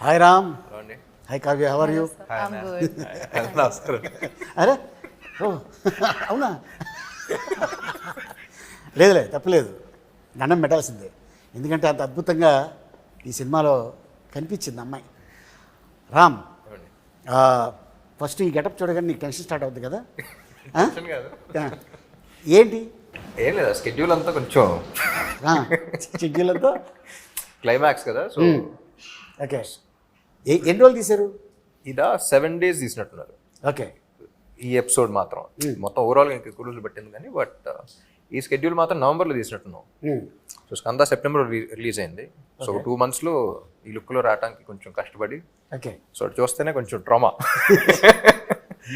Hi Ram. Hi Kavya, how are you? I'm good. నమస్కారం. అరే ఓ అవునా? లేదులే, తప్పలేదు, దండం పెట్టాల్సిందే. ఎందుకంటే అంత అద్భుతంగా ఈ సినిమాలో కనిపించింది అమ్మాయి. రామ్, ఫస్ట్ ఈ గెటప్ చూడగానే నీకు టెన్షన్ స్టార్ట్ అవుతుంది కదా? ఏంటి? ఏం లేదా, స్కెడ్యూల్ అంతా కొంచెం షెడ్యూల్తో క్లైమాక్స్ కదా, సో ఓకే. ఎన్ని రోజులు తీశారు? ఇదా 7 days తీసినట్టున్నారు ఓకే. ఈ ఎపిసోడ్ మాత్రం. మొత్తం ఓవరాల్గా ఇంకా ఎక్కువ రోజులు పట్టింది కానీ, బట్ ఈ స్కెడ్యూల్ మాత్రం నవంబర్లో తీసినట్టున్నాం. సో స్కంద సెప్టెంబర్ రిలీజ్ అయింది. సో 2 monthsలో ఈ లుక్లో రావడానికి కొంచెం కష్టపడి, ఓకే. సో అది చూస్తేనే కొంచెం ట్రామా.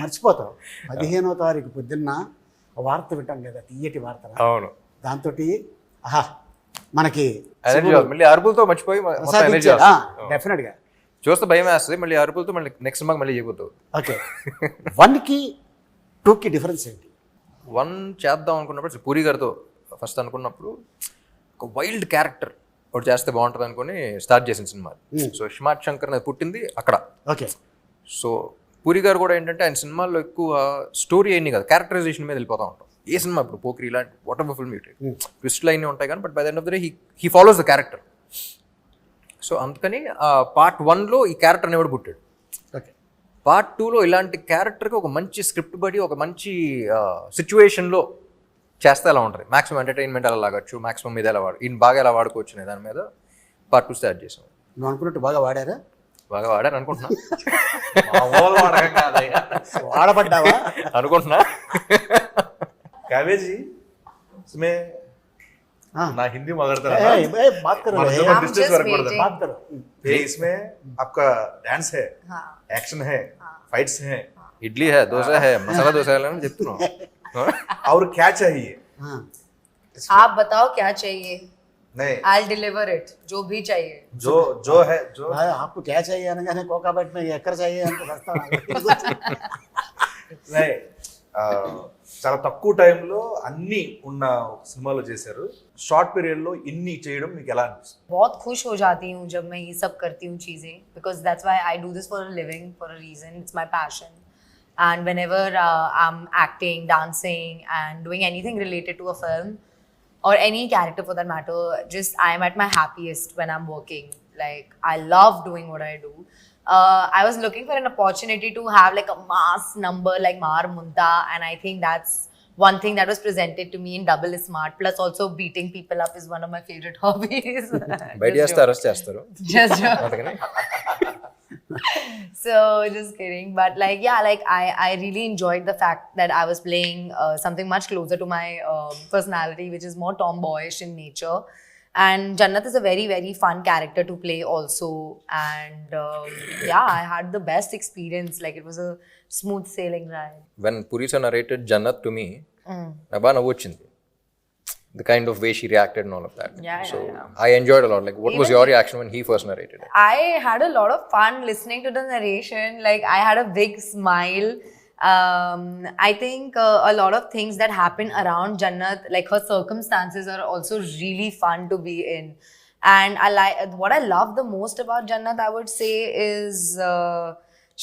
మర్చిపోతావు. 15వ తారీఖు పొద్దున్న వార్త వింటాం కదా, తీయటి వార్త. అవును, దాంతో ఆహా మనకి ఎనర్జీ మళ్ళీ అరుపులతో మర్చిపోయి ఎనర్జీ డెఫినెట్గా చూస్తే భయం వేస్తుంది. మళ్ళీ అరుపులతో మళ్ళీ నెక్స్ట్ సినిమాకి మళ్ళీ చేయబోతావు. ఓకే. 1కి 2కి డిఫరెన్స్ ఏంటి? 1 చేద్దాం అనుకున్నప్పుడు పూరి గారితో ఫస్ట్ అనుకున్నప్పుడు ఒక వైల్డ్ క్యారెక్టర్ ఒకటి చేస్తే బాగుంటుంది అనుకుని స్టార్ట్ చేసిన సినిమా. సో స్మార్ట్ శంకర్ అనేది పుట్టింది అక్కడ. ఓకే. సో పూరి గారు కూడా ఏంటంటే ఆయన సినిమాల్లో ఎక్కువ స్టోరీ అయింది కదా, క్యారెక్టరైజేషన్ మీద వెళ్ళిపోతూ ఉంటాం. ఏ సినిమా ఇప్పుడు పోక్రీ ఇలాంటి వాట్ ఎవర్ ఫిల్మ్ ట్విస్ట్లు అయినా ఉంటాయి కానీ, but by the end of the day he follows the character. So అందుకని పార్ట్ 1లో ఈ క్యారెక్టర్ అనేవాడు పుట్టాడు. ఓకే. పార్ట్ 2లో ఇలాంటి క్యారెక్టర్కి ఒక మంచి స్క్రిప్ట్ బడి ఒక మంచి సిచ్యువేషన్లో చేస్తే ఎలా ఉంటుంది, మాక్సిమం ఎంటర్టైన్మెంట్ ఎలా లాగచ్చు, మాక్సిమం మీద ఎలా ఈయన బాగా ఎలా వాడుకోవచ్చు అనే దాని మీద పార్ట్ 2 స్టార్ట్ చేసాం. నువ్వు అనుకున్నట్టు బాగా వాడారా? బాగా వాడాను అనుకుంటున్నా. వాడబడ్డావా అనుకుంటున్నా. काव्य जी, इसमें ना हिंदी मगरता ए, ए, बात करो रे। I'm just waiting. बात करो. ये इसमें आपका डांस है, एक्शन है, फाइट्स हैं, ఇడ్లీ హే, దోశ హే, మసాలా దోశ అని చెప్తున్నాం. और क्या चाहिए? हाँ. आप बताओ क्या चाहिए, नहीं, I'll deliver it, जो भी चाहिए. जो है जो भाई, आपको क्या चाहिए అనగానే కోకాబెట్ में ఎక్కడ चाहिए అంటే వస్తాను. नहीं, చాలా తక్కువ టైంలో అన్ని ఉన్న సినిమాలో చేశారు. షార్ట్ పీరియడ్ లో ఇన్ని చేయడం మీకు ఎలా అనిపిస్తుంది? बहुत खुश हो जाती हूँ जब मैं ये सब करती हूँ चीज़ें, because that's why I do this for a living, for a reason. It's my passion. And whenever I'm acting, dancing and doing anything related to a film or any character for that matter, just I'm at my happiest when I'm working. Like, I love doing what I do. I was looking for an opportunity to have like a mass number like Mar Munta, and I think that's one thing that was presented to me in Double is Smart. Plus also beating people up is one of my favorite hobbies. బయట చేస్తే arrest చేస్తారు. Just joke. అందుకని So just kidding, but like yeah, like I really enjoyed the fact that I was playing something much closer to my personality, which is more tomboyish in nature. And Jannat is a very, very fun character to play also. And yeah, I had the best experience. Like, it was a smooth sailing ride. when Puri sir narrated Jannat to me, నాకు బాగా నవ్వు వచ్చింది. The kind of way she reacted and all of that. Yeah, so yeah. I enjoyed a lot. Like, what was your reaction when he first narrated it? I had a lot of fun listening to the narration. Like, I had a big smile. I think a lot of things that happen around Jannat, like her circumstances, are also really fun to be in. And what I love the most about Jannat, I would say, is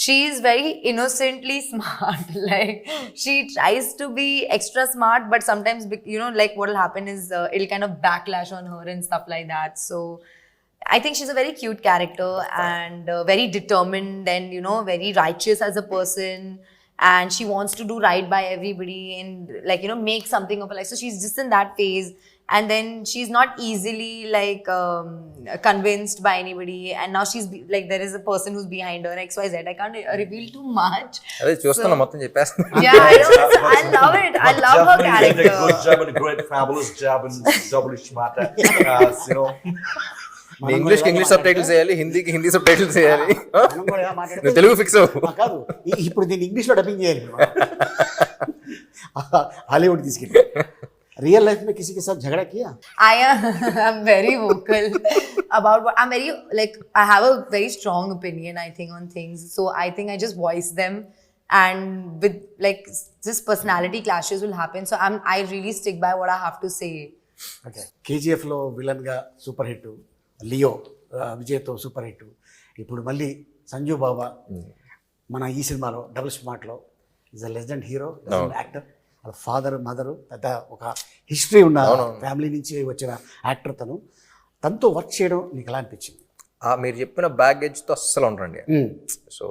she's very innocently smart. Like, she tries to be extra smart, but sometimes, you know, like what will happen is it'll kind of backlash on her and stuff like that. So I think she's a very cute character and very determined and, you know, very righteous as a person. And she wants to do right by everybody and, like, you know, make something of her life. So she's just in that phase. And then she's not easily like convinced by anybody. And now she's like, there is a person who's behind her, XYZ. I can't reveal too much. అదే చూస్తున్నా, మొత్తం చెప్పేస్తున్నా. Yeah, I know. I love it. I love her Definitely did a character. good job and a great fabulous job and double smart. You know, ఇంగ్లీష్కి English subtitles వేయాలి, హిందీకి Hindi sub titles వేయాలి. మనం కూడా మాట్లాడితే నువ్వు తెలుగు ఫిక్స్ అవ్వు. కాదు, ఇప్పుడు దీన్ని ఇంగ్లీష్లో డబ్బింగ్ చేయాలి. హాలీవుడ్ తీసుకెళ్ళి रियल लाइफ में किसी के साथ झगड़ा किया? I'm very vocal about what I'm very, like, I have a very strong opinion, I think, on things. So I think I just voice them, and with like just personality clashes will happen. So I really stick by what I have to say. Okay. KGF లో villain గా super hit Leo విజయ్తో super hit. ఇప్పుడు మళ్ళీ సంజు బాబా మన ఈ సినిమాలో double స్మార్ట్లో is a legend hero, legend actor. వాళ్ళ ఫాదర్ మదరు పెద్ద ఒక హిస్టరీ ఉన్న ఫ్యామిలీ నుంచి వచ్చిన యాక్టర్ తనతో వర్క్ చేయడం నీకు ఎలా అనిపించింది? మీరు చెప్పిన బ్యాగేజ్తో అస్సలు ఉండరండి. So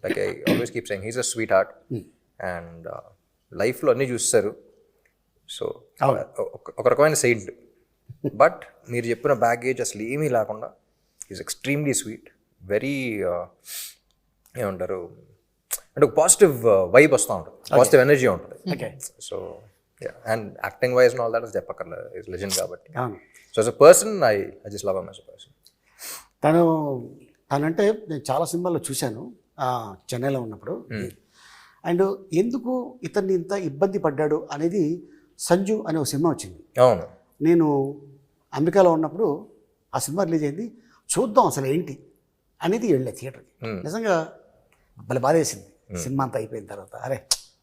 like I always keep saying he's a sweet heart and లైఫ్లో అన్నీ చూస్తారు. సో ఒక రకమైన సెయింట్. బట్ మీరు చెప్పిన బ్యాగేజ్ అసలు ఏమీ లేకుండా ఈజ్ ఎక్స్ట్రీమ్లీ స్వీట్, వెరీ ఏమంటారు అంటే ఒక పాజిటివ్ వైబ్ వస్తూ ఉంటుంది, పాజిటివ్ ఎనర్జీ ఉంటుంది. So and acting wise all that చెప్పక్కర్లేదు, ఈజ్ లెజెండ్ కాబట్టి. So as a person I just love him as a person. తనంటే నేను చాలా సినిమాల్లో చూశాను చెన్నైలో ఉన్నప్పుడు. అండ్ ఎందుకు ఇతన్ని ఇంత ఇబ్బంది పడ్డాడు అనేది సంజు అనే ఒక సినిమా వచ్చింది. అవును, నేను అమెరికాలో ఉన్నప్పుడు ఆ సినిమా రిలీజ్ అయింది. చూద్దాం అసలు ఏంటి అనేది వెళ్ళే థియేటర్కి. నిజంగా భలే బాధ వేసింది సినిమా అంతా అయిపోయిన తర్వాత. అరే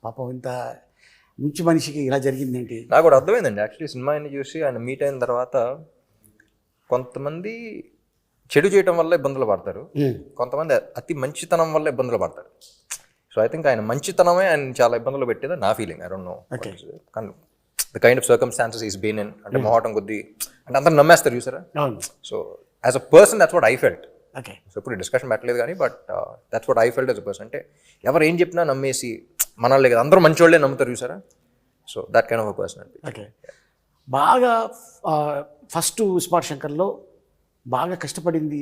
పాపం ఇంత మంచి మనిషికి ఇలా జరిగింది ఏంటి. నాకు కూడా అర్థమైందండి యాక్చువల్లీ సినిమాని చూసి ఆయన మీట్ అయిన తర్వాత. కొంతమంది చెడు చేయడం వల్ల ఇబ్బందులు పడతారు, కొంతమంది అతి మంచితనం వల్ల ఇబ్బందులు పడతారు. సో ఐ థింక్ ఆయన మంచితనమే ఆయన చాలా ఇబ్బందులు పెట్టేది నా ఫీలింగ్. ఐ డోంట్ నో కానీ the kind of circumstances is been in, అంటే మొహటం కొద్దీ అంటే అందరూ నమ్మేస్తారు చూసారా. So as a person that's what I felt. So ఇప్పుడు డిస్కషన్ పెట్టలేదు కానీ but that's what I felt as a person. అంటే ఎవరు ఏం చెప్పినా నమ్మేసి మనల్ని కదా అందరూ మంచి వాళ్ళే నమ్ముతారు చూసారా. So that kind of a person. Okay, బాగా ఫస్ట్ స్మార్ట్ శంకర్లో బాగా కష్టపడింది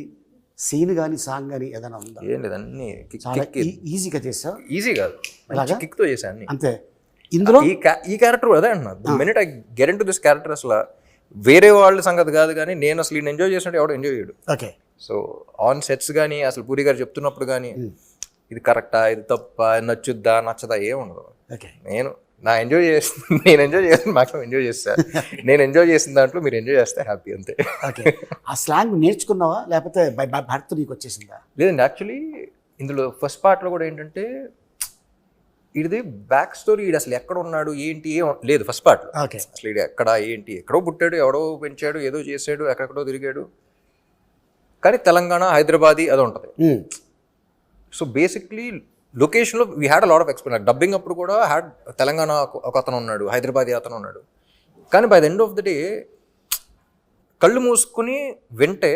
సీన్ కానీ సాంగ్ కానీ ఏదైనా ఉందా? ఏం లేదు, అన్ని చాలా ఈజీగా చేసా. ఈజీ కాదు, కిక్తో చేశాను అన్ని. అంతే. ఇందులో ఈ క్యారెక్టర్ అదే అంటున్నా, minute I get in to this character అసలు వేరే వాళ్ళ సంగతి కాదు కానీ నేను అసలు ఈయన ఎంజాయ్ చేసినట్టు ఎవడో ఎంజాయ్ చేయడు. ఓకే. సో ఆన్ సెట్స్ కానీ అసలు పూరి గారు చెప్తున్నప్పుడు కానీ ఇది కరెక్టా, ఇది తప్ప, నచ్చుద్దా నచ్చదా ఏముండదు. ఓకే, నేను ఎంజాయ్ చేస్తాను మాక్సిమం ఎంజాయ్ చేస్తాను. నేను ఎంజాయ్ చేసిన దాంట్లో మీరు ఎంజాయ్ చేస్తే హ్యాపీ అంతే. ఓకే. ఆ స్లాంగ్ నేర్చుకున్నావా లేకపోతే బై భర్త నీకు వచ్చేసిందా? లేదండి, యాక్చువల్లీ ఇందులో ఫస్ట్ పార్ట్లో కూడా ఏంటంటే ఇది బ్యాక్ స్టోరీ, ఇది అసలు ఎక్కడ ఉన్నాడు ఏంటి ఏం లేదు ఫస్ట్ పార్ట్లో. ఓకే. అసలు ఇది ఎక్కడ ఏంటి, ఎక్కడో పుట్టాడు, ఎవడో పెంచాడు, ఏదో చేసాడు, ఎక్కడెక్కడో తిరిగాడు, కానీ తెలంగాణ హైదరాబాదీ అది ఉంటుంది. సో బేసిక్లీ లొకేషన్లో we had a lot of explain. Dubbing అప్పుడు కూడా హ్యాడ్ తెలంగాణ ఒక అతను ఉన్నాడు, హైదరాబాదీ అతను ఉన్నాడు. కానీ by the end of the day కళ్ళు మూసుకుని వింటే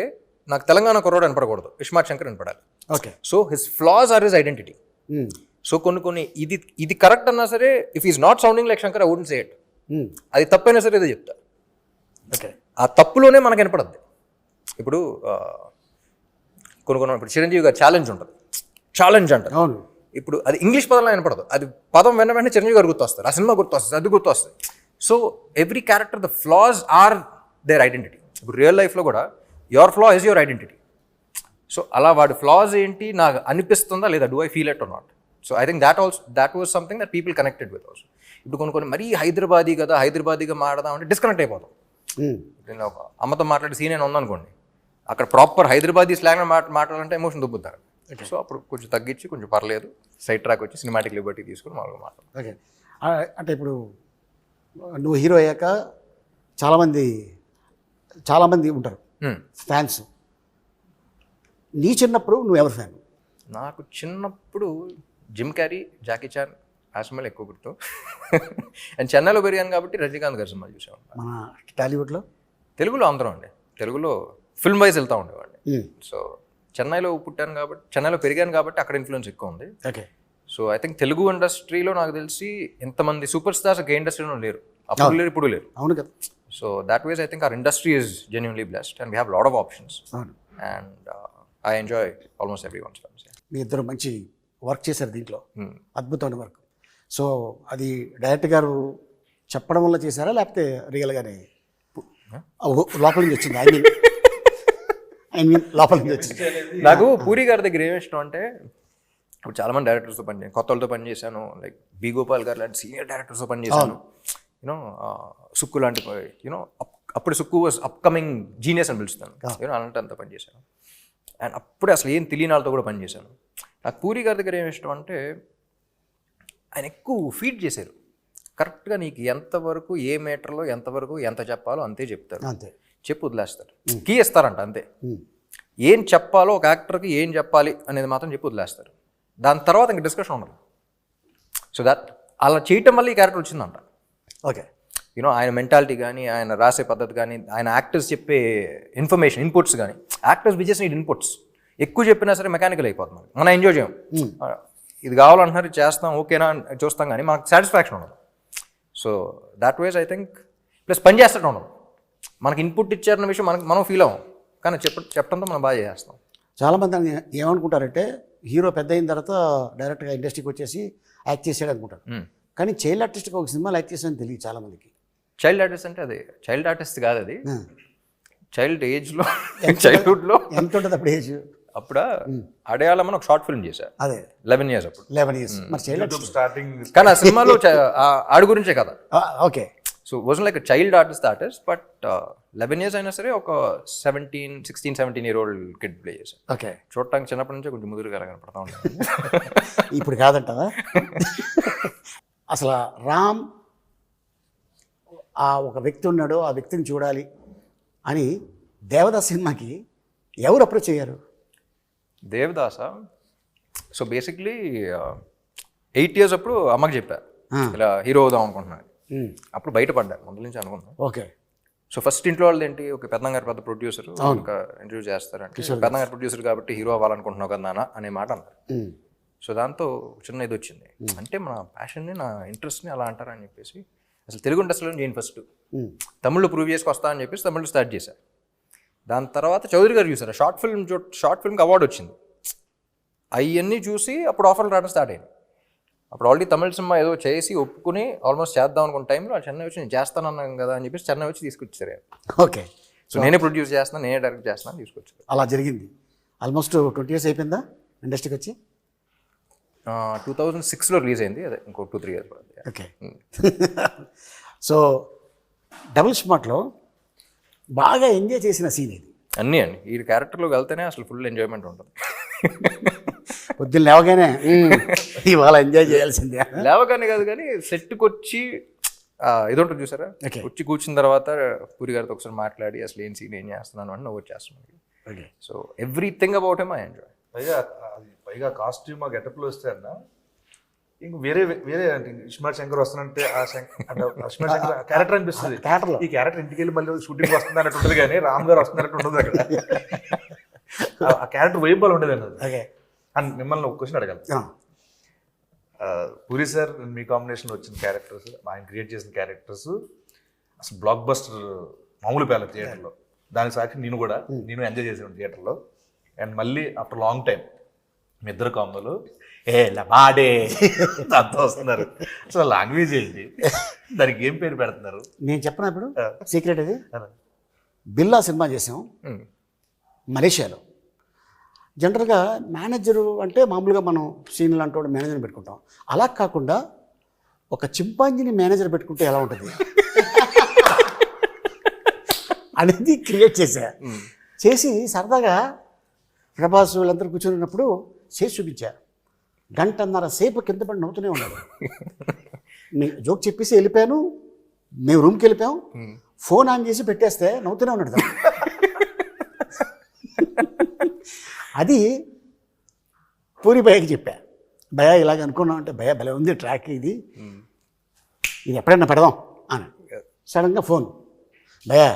నాకు తెలంగాణ కుర్రాడు వినపడకూడదు, ఇస్మార్ట్ శంకర్ వినపడాలి. Okay. So his flaws are his identity. So కొన్ని ఇది కరెక్ట్ అన్నా సరే if is not sounding like Shankar I wouldn't say it. అది తప్పైనా సరే ఏదో చెప్తా. ఓకే. ఆ తప్పులోనే మనకు వినపడద్ది. ఇప్పుడు కొన్ని ఇప్పుడు చిరంజీవి గారు ఛాలెంజ్ ఉంటుంది, ఛాలెంజ్ అంటారు. అవును. ఇప్పుడు అది ఇంగ్లీష్ పదంలో వినపడదు, అది పదం వెంటనే చిరంజీవి గారు గుర్తొస్తారు, ఆ సినిమా గుర్తొస్తుంది, అది గుర్తొస్తుంది. So every character the flaws are their identity. ఇప్పుడు రియల్ లైఫ్లో కూడా your flaw is your identity. So అలా వాడి ఫ్లాస్ ఏంటి నాకు అనిపిస్తుందా లేదా, do I feel it or not. So I think that was something that people connected with also. ఇప్పుడు కొన్ని మరీ హైదరాబాదీగా మాట్లాడదాం అంటే డిస్కనెక్ట్ అయిపోతాం. నేను ఒక అమ్మతో మాట్లాడే సీన్ అయినా ఉందనుకోండి, అక్కడ ప్రాపర్ హైదరాబాదీ స్లాంగ్ మాట్లాడాలంటే ఎమోషన్ దుబ్బుతారు. సో అప్పుడు కొంచెం తగ్గించి కొంచెం పర్లేదు సైడ్ ట్రాక్ వచ్చి సినిమాటిక్ లిబర్టీ తీసుకుని మామూలుగా మాట్లాడు. ఓకే. అంటే ఇప్పుడు నువ్వు హీరో అయ్యాక చాలామంది ఉంటారు ఫ్యాన్స్. నీ చిన్నప్పుడు నువ్వు ఎవరు ఫ్యాన్? నాకు చిన్నప్పుడు జిమ్ క్యారీ, జాకీ చాన్ ఆ సినిమాలు ఎక్కువ గుర్తు. అండ్ చెన్నైలో పెరిగాను కాబట్టి రజనీకాంత్ గారి సినిమాలు చూసాను. మన టాలీవుడ్లో తెలుగులో అందరం అండి, తెలుగులో ఫిల్మ్ వైజ్ వెళ్తూ ఉండేవాడిని. సో చెన్నైలో పుట్టాను కాబట్టి, చెన్నైలో పెరిగాను కాబట్టి అక్కడ ఇన్ఫ్లుయెన్స్ ఎక్కువ ఉంది. Okay. So I think Telugu ఇండస్ట్రీలో నాకు తెలిసి ఎంతమంది సూపర్ స్టార్స్ ఏ ఇండస్ట్రీలో లేరు, అప్పుడు లేరు ఇప్పుడు లేరు. అవును కదా. So that was I think our industry is genuinely blessed and we have lot of options. And I enjoy almost every ones films. మీ ఇద్దరు మంచి వర్క్ చేశారు దీంట్లో, అద్భుతమైన వర్క్. సో అది డైరెక్టర్ గారు చెప్పడం వల్ల చేశారా లేకపోతే రియల్గానే లోపల నుంచి వచ్చింది? ఐ మీన్ లోపల నుంచి వచ్చింది. నాకు పూరి గారి దగ్గర ఏమి ఇష్టం అంటే, ఇప్పుడు చాలామంది డైరెక్టర్స్తో పనిచేసాను, కొత్త వాళ్ళతో పనిచేశాను, లైక్ బి గోపాల్ గారు లాంటి సీనియర్ డైరెక్టర్స్తో పనిచేశాను. యూనో సుక్కు లాంటి యూనో అప్పుడు సుక్కు వాజ్ అప్కమింగ్ జీనియస్ అని పిలుస్తాను, యూనో అలాంటి అంతా పనిచేశాను. అండ్ అప్పుడే అసలు ఏం తెలియని వాళ్ళతో కూడా పనిచేశాను. నాకు పూరి గారి దగ్గర ఏమి ఇష్టం అంటే, ఆయన ఎక్కువ ఫీడ్ చేశారు. కరెక్ట్గా నీకు ఎంతవరకు ఏ మీటర్లో ఎంతవరకు ఎంత చెప్పాలో అంతే చెప్తారు, అంతే చెప్పు వదిలేస్తారు, కీ ఇస్తారంట అంతే. ఏం చెప్పాలో ఒక యాక్టర్కి ఏం చెప్పాలి అనేది మాత్రం చెప్పి వదిలేస్తారు. దాని తర్వాత ఇంక డిస్కషన్ ఉండదు. సో దట్ అలా చేయటం వల్ల ఈ క్యారెక్టర్ వచ్చిందంట. ఓకే, యూనో ఆయన మెంటాలిటీ కానీ, ఆయన రాసే పద్ధతి కానీ, ఆయన యాక్టర్స్ చెప్పే ఇన్ఫర్మేషన్ ఇన్పుట్స్ కానీ, actors we just need inputs. ఎక్కువ చెప్పినా సరే మెకానికల్ అయిపోతుంది. మనం ఎంజాయ్ చేయం. ఇది కావాలంటున్నారు, ఇది చేస్తాం, ఓకేనా చూస్తాం, కానీ మనకు సాటిస్ఫాక్షన్ ఉండదు. So that was I think plus పని చేస్తూ ఉండదు. మనకి ఇన్పుట్ ఇచ్చారన్న విషయం మనం ఫీల్ అవ్వం, కానీ చెప్పడంతో మనం బాగా చేస్తాం. చాలామంది ఏమనుకుంటారంటే హీరో పెద్ద అయిన తర్వాత డైరెక్ట్గా ఇండస్ట్రీకి వచ్చేసి యాక్ట్ చేసాడు అనుకుంటారు. కానీ చైల్డ్ ఆర్టిస్ట్గా ఒక సినిమాలో యాక్ట్ చేసాడని తెలియదు చాలామందికి. చైల్డ్ ఆర్టిస్ట్ అంటే అది చైల్డ్ ఆర్టిస్ట్ కాదు, అది చైల్డ్ ఏజ్లో చైల్డ్హుడ్లో ఎంత ఉంటుంది అప్పుడు ఏజ్? అప్పుడు అడయాళమని ఒక షార్ట్ ఫిల్మ్ చేశారు. అదే 11 years అప్పుడు. 11 years. మరి చైల్డ్ ఆర్టిస్ట్ స్టార్టింగ్ కానీ ఆ సినిమాలో ఆడి గురించే కదా. Okay. So was like child artist but 11 years అయినా సరే ఒక 16, 17 year old కిడ్ ప్లే చేశారు. ఓకే, చూడటానికి చిన్నప్పటి నుంచే కొంచెం ముదురుగా కనపడతా ఉంటాను. ఇప్పుడు కాదంటావా? అసలు రామ్ ఆ ఒక వ్యక్తి ఉన్నాడు, ఆ వ్యక్తిని చూడాలి అని దేవదాస్ సినిమాకి ఎవరు అప్రోచ్ అయ్యారు? దేవదాస. సో బేసిక్లీ 8 years అప్పుడు అమ్మకి చెప్పా ఇలా హీరో అవుదాం అనుకుంటున్నాను. అప్పుడు బయటపడ్డా, ముందు నుంచి అనుకున్నాను. ఓకే. సో ఫస్ట్ ఇంట్లో వాళ్ళు ఏంటి, ఒక పెద్దంగారు పెద్ద ప్రొడ్యూసర్ ఒక ఇంటర్వ్యూ చేస్తారంటే, పెద్దంగారు ప్రొడ్యూసర్ కాబట్టి హీరో అవ్వాలనుకుంటున్నావు కదా నాన్న అనే మాట అన్నారు. సో దాంతో చిన్న ఇది వచ్చింది, అంటే మన ప్యాషన్ని, నా ఇంట్రెస్ట్ని అలా అంటారని చెప్పేసి అసలు తెలుగు ఇండస్ట్రీలో నేను ఫస్ట్ తమిళ్లో ప్రూవ్ చేసుకొస్తా అని చెప్పేసి తమిళ్లో స్టార్ట్ చేశాను. దాని తర్వాత చౌదరి గారు చూసారు, షార్ట్ ఫిల్మ్కి అవార్డు వచ్చింది. అవన్నీ చూసి అప్పుడు ఆఫర్లు రావడం స్టార్ట్ అయింది. అప్పుడు ఆల్రెడీ తమిళ సినిమా ఏదో చేసి ఒప్పుకుని ఆల్మోస్ట్ చేద్దాం అనుకున్న టైంలో చెన్నై వచ్చి నేను చేస్తానన్నాను కదా అని చెప్పేసి చెన్నై వచ్చి తీసుకొచ్చారు. ఓకే. సో నేనే ప్రొడ్యూస్ చేస్తున్నాను, నేనే డైరెక్ట్ చేస్తున్నాను, తీసుకొచ్చారు. అలా జరిగింది. ఆల్మోస్ట్ 20 years అయిపోయిందా ఇండస్ట్రీకి వచ్చి? 2006లో రిలీజ్ అయింది, అదే ఇంకో 2-3 years పడుతుంది. ఓకే. సో డబుల్ స్మార్ట్లో బాగా ఎంజాయ్ చేసిన సీన్ ఇది? అన్నీ అండి, ఈ క్యారెక్టర్లోకి వెళ్తేనే అసలు ఫుల్ ఎంజాయ్మెంట్ ఉంటుంది. పొద్దున్న లేవగానే ఇవాళ ఎంజాయ్ చేయాల్సిందే. లేవగానే కాదు కానీ సెట్కి వచ్చి ఇది ఉంటుంది చూసారా, వచ్చి కూర్చున్న తర్వాత పూరి గారితో ఒకసారి మాట్లాడి అసలు ఏం సీన్ ఏం చేస్తున్నాను అని నవ్వు చేస్తున్నాను. Okay. So everything about him I enjoy. పైగా కాస్ట్యూమ్ ఆ గెటప్లో వస్తే అన్న ఇంక వేరే అంటే ఇస్మార్ట్ శంకర్ వస్తానంటే ఆ ఇస్మార్ట్ శంకర్ క్యారెక్టర్ అనిపిస్తుంది. ఈ క్యారెక్టర్ ఇంటికి వెళ్ళి మళ్ళీ షూటింగ్ వస్తుంది అన్నట్టు ఉంటుంది, కానీ రామ్ గారు వస్తున్నట్టు ఉండదు అక్కడ. ఆ క్యారెక్టర్ వైబల్ ఉండేది అన్నది. ఓకే. అండ్ మిమ్మల్ని ఒక క్వశ్చన్ అడగాలి. పూరి సార్ మీ కాంబినేషన్లో వచ్చిన క్యారెక్టర్స్, ఆయన క్రియేట్ చేసిన క్యారెక్టర్స్ అసలు బ్లాక్ బస్టర్ మామూలు పేల థియేటర్లో. దానికి సాక్షి నేను ఎంజాయ్ చేసాను థియేటర్లో. అండ్ మళ్ళీ ఆఫ్టర్ లాంగ్ టైం మీ ఇద్దరు కాంబోలు లబాడే అంతా వస్తున్నారు. అసలు లాంగ్వేజ్ ఏంటి, దానికి ఏం పేరు పెడుతున్నారు? నేను చెప్పిన ఇప్పుడు సీక్రెట్ అది. బిల్లా సినిమా చేసాం మలేషియాలో. జనరల్గా మేనేజరు అంటే మామూలుగా మనం సీన్లు అంటూ మేనేజర్ని పెట్టుకుంటాం. అలా కాకుండా ఒక చింపాంజీని మేనేజర్ పెట్టుకుంటే ఎలా ఉంటుంది అనేది క్రియేట్ చేసి సరదాగా ప్రభాస్ వీళ్ళందరూ కూర్చొని చేసి చూపించారు. 1.5 గంట సేపు కింద పడి నవ్వుతూనే ఉన్నాడు. జోక్ చెప్పేసి వెళ్ళిపోయాను, మేము రూమ్కి వెళ్ళిపోయాం, ఫోన్ ఆన్ చేసి పెట్టేస్తే నవ్వుతూనే ఉన్నాడు. అది పూరి భయ్యకి చెప్పా, భయ్యా ఇలాగ అనుకున్నాం అంటే, భయ్యా భలే ఉంది ట్రాక్, ఇది ఎప్పుడైనా పెడదాం అని. సడన్గా ఫోన్, భయ్యా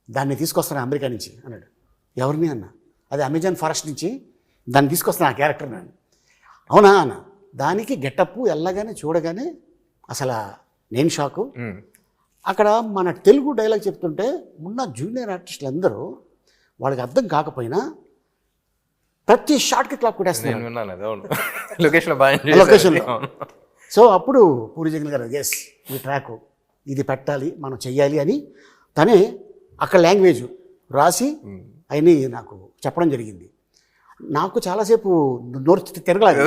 దాన్ని తీసుకొస్తాను అమెరికా నుంచి అన్నాడు. ఎవరిని అన్న? అది అమెజాన్ ఫారెస్ట్ నుంచి దాన్ని తీసుకొస్తాను ఆ క్యారెక్టర్ నేను. అవునా అన్న. దానికి గెటప్ వెళ్ళగానే చూడగానే అసలు నేను షాకు. అక్కడ మన తెలుగు డైలాగ్ చెప్తుంటే ఉన్న జూనియర్ ఆర్టిస్టులు అందరూ వాళ్ళకి అర్థం కాకపోయినా ప్రతి షాట్కి క్లాప్ కొట్టేస్తున్నారు లొకేషన్లో. సో అప్పుడు పూరి జగన్ గారు ఎస్ ఈ ట్రాక్ ఇది పెట్టాలి, మనం చెయ్యాలి అని తనే అక్కడ లాంగ్వేజ్ రాసి అవన్నీ నాకు చెప్పడం జరిగింది. నాకు చాలాసేపు నోరు తిరగలేదు.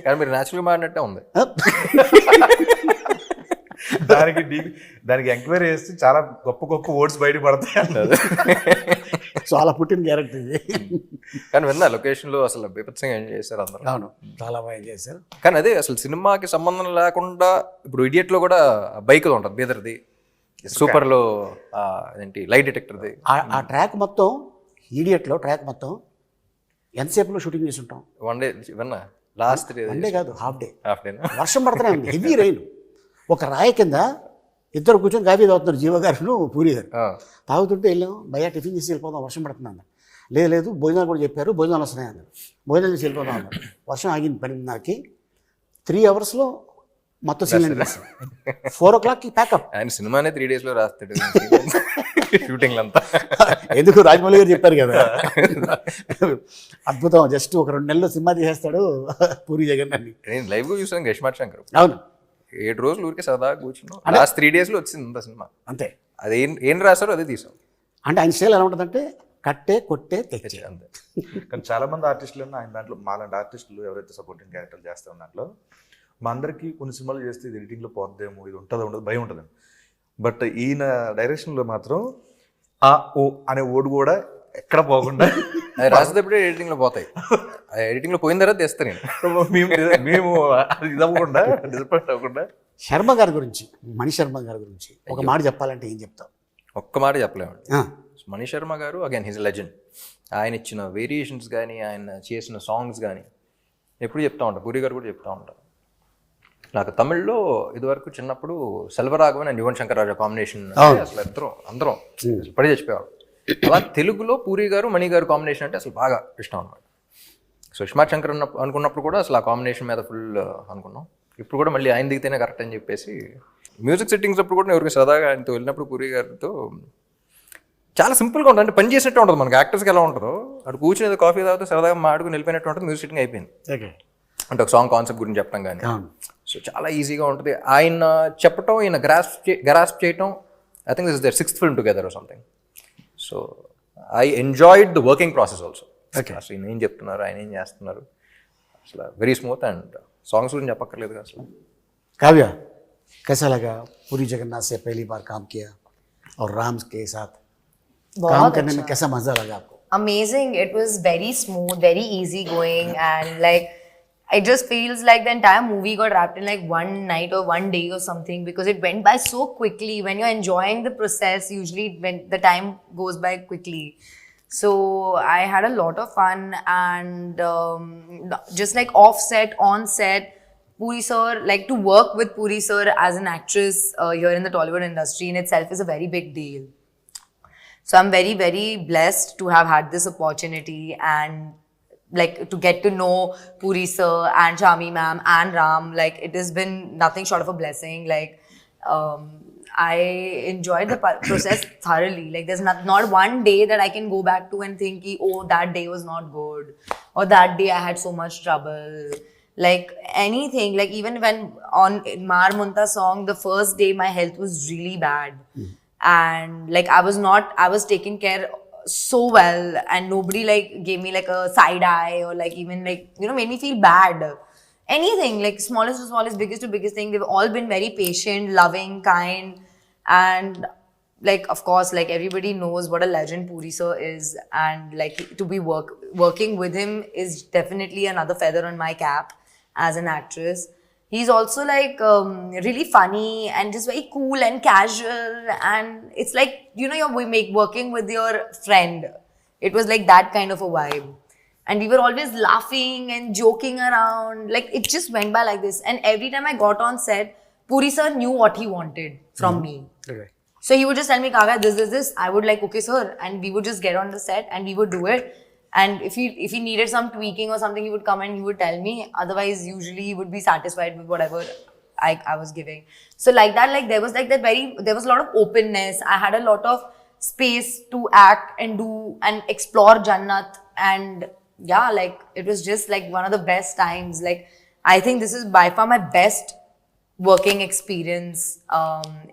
కానీ మీరు న్యాచురల్గా మాడినట్టే ఉంది. దానికి ఎంక్వైరీ చేస్తే చాలా గొప్ప గొప్ప వర్డ్స్ బయట పడతాయి అన్నది. చాలా పుట్టిన క్యారెక్టర్ ఇది. కానీ విన్నా లొకేషన్లో అసలు బీభత్సంగా ఎంజాయ్ చేశారు అందరూ. అవును, చాలా బాగా ఎంజాయ్ చేశారు. కానీ అదే అసలు సినిమాకి సంబంధం లేకుండా ఇప్పుడు ఇడియట్లో కూడా బైక్ ఉంటుంది బీదర్ది, సూపర్లో ఏంటి లైట్ డిటెక్టర్ది ఆ ట్రాక్ మొత్తం ఈడియట్లో ట్రాక్ మొత్తం ఎంతసేపులో షూటింగ్ చేసి ఉంటాం. 1 డే విన్నా లాస్ట్ వన్ డే కాదు, హాఫ్ డే. హాఫ్ డే వర్షం పడుతూనే ఉంది, హెవీ రైన్. ఒక రాయి కింద ఇద్దరు కూర్చొని కాఫీ తాగుతున్నారు, జీవ గారు పూరి గారు. తాగుతుంటే వెళ్ళాం, భయ్యా టిఫిన్ చేసి వెళ్ళిపోదాం, వర్షం పడుతుంది అన్నారు. లేదు భోజనాలు కూడా చెప్పారు, భోజనాలు వస్తున్నాయి అన్నారు. భోజనాలు చేసి వెళ్ళిపోదాం అన్నారు. వర్షం ఆగింది 10:30కి. 3 అవర్స్లో మొత్తం సీన్ 4 o'clockకి ప్యాకప్. ఆయన సినిమానే 3 days లో రాస్తాడు షూటింగ్ అంతా. ఎందుకు రాజమౌళి గారు చెప్పారు కదా, అద్భుతం. జస్ట్ ఒక 2 నెలల్లో సినిమా తీసేస్తాడు పూరి జగన్ అని. నేను లైవ్గా చూసాను గష్మాట్ శంకర్. అవును, 7 రోజులు ఊరికే సరదాగా కూర్చున్నాం. లాస్ట్ 3 days లో వచ్చింది అంత సినిమా. అంతే. అది ఏం రాశారో అదే తీసాం. అంటే ఆయన స్టైల్ ఎలా ఉంటుందంటే కట్టే కొట్టే తెచ్చే. అంతే. కానీ చాలా మంది ఆర్టిస్టులు ఆయన దాంట్లో మాలాంటి ఆర్టిస్టులు ఎవరైతే సపోర్టింగ్ క్యారెక్టర్ చేస్తారో దాంట్లో మా అందరికీ కొన్ని సినిమాలు చేస్తే ఇది ఎడిటింగ్లో పోద్దేమో, ఇది ఉంటుందో ఉండదు భయం ఉంటుంది. బట్ ఈయన డైరెక్షన్లో మాత్రం ఆ ఓ అనే ఓడు కూడా ఎక్కడ పోకుండా అది రాసేటప్పుడే ఎడిటింగ్లో పోతాయి. ఎడిటింగ్లో పోయిన తర్వాత తెస్తాను నేను. మేము అది ఇది అవ్వకుండా డిసప్పాయింట్ అవ్వకుండా. శర్మ గారి గురించి, మణి శర్మ గారి గురించి ఒక మాట చెప్పాలంటే ఏం చెప్తావు? ఒక్క మాట చెప్పలేమండి. మణి శర్మ గారు అగైన్ హిజ్ లెజెండ్. ఆయన ఇచ్చిన వేరియేషన్స్ కానీ ఆయన చేసిన సాంగ్స్ కానీ ఎప్పుడు చెప్తా ఉంటారు. పూరి గారు కూడా చెప్తా ఉంటారు. నాకు తమిళ్లో ఇదివరకు చిన్నప్పుడు సెల్వరాఘవన్ అండ్ యువన్ శంకర్ రాజా కాంబినేషన్ అసలు అందరం పడి చచ్చిపోయేవాడు. అలా తెలుగులో పూరి గారు మణి గారు కాంబినేషన్ అంటే అసలు బాగా ఇష్టం అనమాట. సో ఇస్మార్ట్ శంకర్ అనుకున్నప్పుడు కూడా అసలు ఆ కాంబినేషన్ మీద ఫుల్ అనుకున్నాం. ఇప్పుడు కూడా మళ్ళీ ఆయన దిగితేనే కరెక్ట్ అని చెప్పేసి మ్యూజిక్ సెట్టింగ్స్ అప్పుడు కూడా ఎవరికి సరదాగా ఆయనతో వెళ్ళినప్పుడు పూరి గారితో చాలా సింపుల్గా ఉంటుంది. అంటే పని చేసినట్టు ఉంటుంది. మనకి యాక్టర్స్కి ఎలా ఉంటుందో అటు కూర్చుని ఏదో కాఫీ తాగుతూ సరదాగా మాడుకుని వెళ్ళిపోయినట్టు ఉంటుంది. మ్యూజిక్ సెట్టింగ్ అయిపోయింది. అంటే ఒక సాంగ్ కాన్సెప్ట్ గురించి చెప్పడం కానీ సో చాలా ఈజీగా ఉంటుంది. ఆయన చెప్పటం, ఈయన గ్రాస్ప్ చేయటం. I think this is their 6th film together or something. So I enjoyed the working process also. అసలు ఈయన ఏం చెప్తున్నారు, ఆయన ఏం చేస్తున్నారు, అసలు వెరీ స్మూత్. అండ్ సాంగ్స్ గురించి చెప్పక్కర్లేదు కదా అసలు. काव्या, कैसा लगा पूरी जगन्नाथ से पहली बार काम किया और राम के साथ काम करने में कैसा मजा लगा आपको? Amazing. It was very smooth, very easy going, and like it just feels like the entire movie got wrapped in like one night or one day or something, because it went by so quickly. When you're enjoying the process, usually when the time goes by quickly. So I had a lot of fun, and just like off set, on set, Puri sir, like to work with Puri sir as an actress here in the Tollywood industry in itself is a very big deal. So I'm very, very blessed to have had this opportunity, and like to get to know Puri sir and Shami ma'am and Ram. Like it has been nothing short of a blessing. Like I enjoyed the process thoroughly. Like there's not one day that I can go back to and think, oh, that day was not good, or that day I had so much trouble. Like anything, like even when on Mar Munta song, the first day my health was really bad. And like I was taken care so well, and nobody like gave me like a side eye or like even like, you know, made me feel bad. Anything, like smallest to smallest, biggest to biggest thing, they've all been very patient, loving, kind, and like of course like everybody knows what a legend Puri sir is, and like to be working with him is definitely another feather on my cap as an actress. He's also like really funny and just very cool and casual, and it's like, you know, you're working with your friend. It was like that kind of a vibe, and we were always laughing and joking around. Like it just went by like this, and every time I got on set, Puri sir knew what he wanted from me. Okay. So he would just tell me, Kavya, this. I would like, okay sir, and we would just get on the set and we would do it. And if he needed some tweaking or something, he would come and he would tell me. Otherwise, usually he would be satisfied with whatever I was giving. So like that, like there was a lot of openness. I had a lot of space to act and do and explore Jannat. And yeah, like it was just like one of the best times. Like I think this is by far my best working experience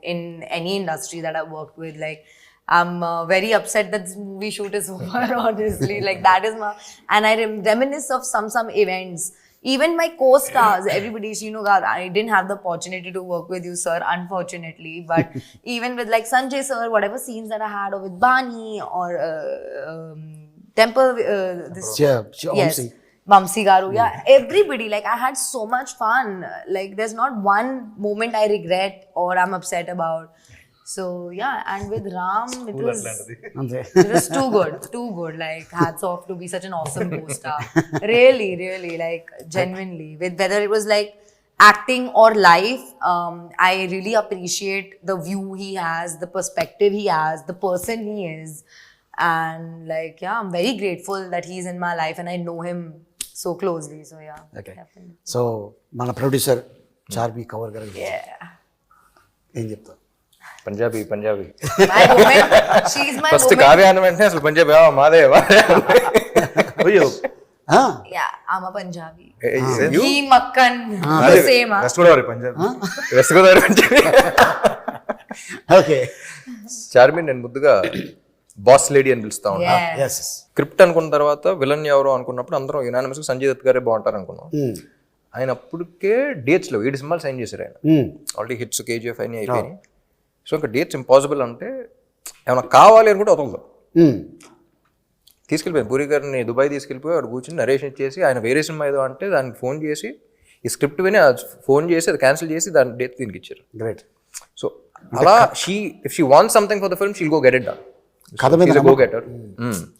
in any industry that I've worked with. Like I'm very upset that this movie shoot is over, honestly. Like that is my, and I reminisce of some events. Even my co-stars, everybody, you know, I didn't have the opportunity to work with you, sir, unfortunately. But even with like Sanjay sir, whatever scenes that I had, or with Bani or Temple, yes, Vamsi Garu, yeah, everybody, like I had so much fun. Like there's not one moment I regret or I'm upset about. So yeah, and with Ram, it was అంతే. too good. Like hats off to be such an awesome co-star. Really, like genuinely. With whether it was like acting or life, I really appreciate the view he has, the perspective he has, the person he is, and like yeah, I'm very grateful that he's in my life and I know him so closely. So yeah, Okay. definitely. So మన producer Charmi cover గారు Yeah. ఏం చెప్తావు? Punjabi My woman, she's my first woman. Kavya అన్న వెంటనే అసలు పంజాబీ మాదే అయ్యో ఆ, Yeah, I'm a Punjabi. You? He Makkan, the same. Huh? West Godavari Punjab west Godavari Punjabi. Okay. Charmi నేను ముద్దుగా బాస్ లేడీ అని పిలుస్తా ఉన్నా. Yeah. ఎస్. స్క్రిప్ట్ అనుకున్న తర్వాత విలన్ ఎవరో అనుకున్నప్పుడు అందరం యునానిమస్ సంజయ్ దత్ గారే బాగుంటారు అనుకున్నాం. ఆయన అప్పటికే డేట్స్ లో 7 సినిమాలు సైన్ చేశారు ఆయన. ఆల్రెడీ హిట్స్ కేజీఎఫ్ అయినా అయిపోయినాయి. సో ఇంకా డేట్స్ ఇంపాసిబుల్ అంటే ఏమైనా కావాలి అనుకుంటే వదలదు. తీసుకెళ్ళిపోయాను పూరి గారిని దుబాయ్ తీసుకెళ్ళిపోయి వాడు కూర్చొని నరేషన్ ఇచ్చేసి ఆయన వేరే సినిమా ఏదో అంటే దానికి ఫోన్ చేసి ఈ స్క్రిప్ట్ విని ఫోన్ చేసి అది క్యాన్సిల్ చేసి దాని డేట్ దీనికి ఇచ్చారు. గ్రేట్. సో అలా if she wants something for the film she'll go get it done. కథ మీద she's go getter.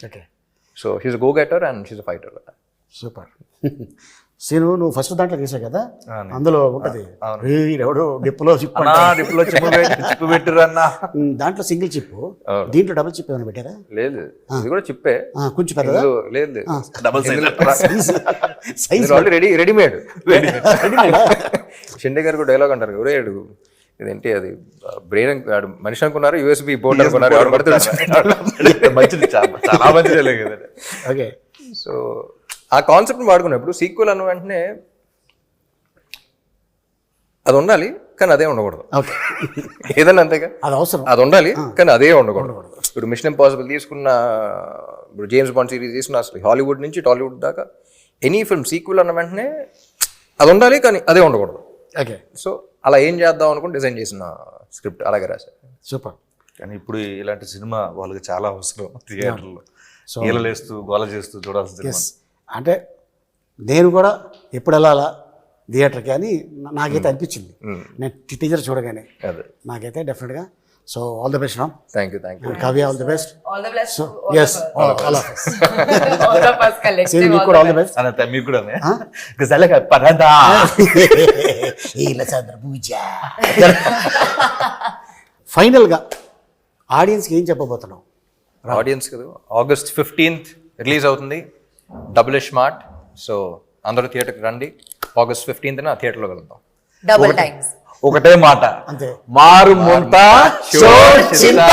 Okay. So she's go getter and she's fighter. Super. Scene నువ్వు ఫస్ట్ దాంట్లో చేసావు కదా, అందులో ఉంటది ఎవడో డిప్పులో చిప్ అన్నా డిప్లో చిప్పు పెట్టిర్రు అన్న. దాంట్లో సింగిల్ చిప్, దీంట్లో డబుల్ చిప్ ఏమైనా పెట్టారా? లేదు ఇది కూడా చిప్పే. కొంచెం పెద్దదా? లేదు double size already readymade. Shinde గారు కూడా డైలాగ్ అంటారు ఒరే అడుగు ఇదేంటి అది బ్రెయిన్ మనిషి అనుకున్నారు యూఎస్బి బోర్డు అనుకున్నారు ఎవరు పడుతుంది. మంచిది, చాలా మంచిది కదా. ఓకే. సో ఆ కాన్సెప్ట్ని వాడుకున్నప్పుడు సీక్వెల్ అన్న వెంటనే అది ఉండాలి కానీ అదే ఉండకూడదు. ఓకే. ఏదన్నా అంతేగా, అది అవసరం. అది ఉండాలి కానీ అదే ఉండకూడదు. ఇప్పుడు మిషన్ ఇంపాసిబుల్ తీసుకున్న, ఇప్పుడు జేమ్స్ బాండ్ సిరీస్ తీసుకున్న, అసలు హాలీవుడ్ నుంచి టాలీవుడ్ దాకా ఎనీ ఫిల్మ్ సీక్వెల్ అన్న వెంటనే అది ఉండాలి కానీ అదే ఉండకూడదు. ఓకే. సో అలా ఏం చేద్దాం అనుకుని డిజైన్ చేసిన స్క్రిప్ట్ అలాగే రాశారు. సూపర్. కానీ ఇప్పుడు ఇలాంటి సినిమా వాళ్ళకి చాలా అవసరం థియేటర్లో. ఈలలేస్తూ గోల చేస్తూ చూడాల్సిన సినిమా. అంటే నేను కూడా ఎప్పుడు వెళ్ళాలా థియేటర్కి అని నాకైతే అనిపించింది నేను టీజర్ చూడగానే. అదే నాకైతే డెఫినెట్గా. So all the best Ram. Thank you. Kavya all the best. All the best. So to all ఎస్ of us. All of us. All of us collective. Seenu మీకు all కూడా the all the best. Best. Anantha మీకు కూడా గజాల పరదా. ఫైనల్గా ఆడియన్స్కి ఏం చెప్పబోతున్నావు? ఆడియన్స్ కదా, August 15th రిలీజ్ అవుతుంది డబుల్ స్మార్ట్. సో అందరూ థియేటర్కి రండి. August 15th థియేటర్లో వెళ్దాం. Double times. ఒకటే మాట, అంతే. మారు ముంత షో చింత.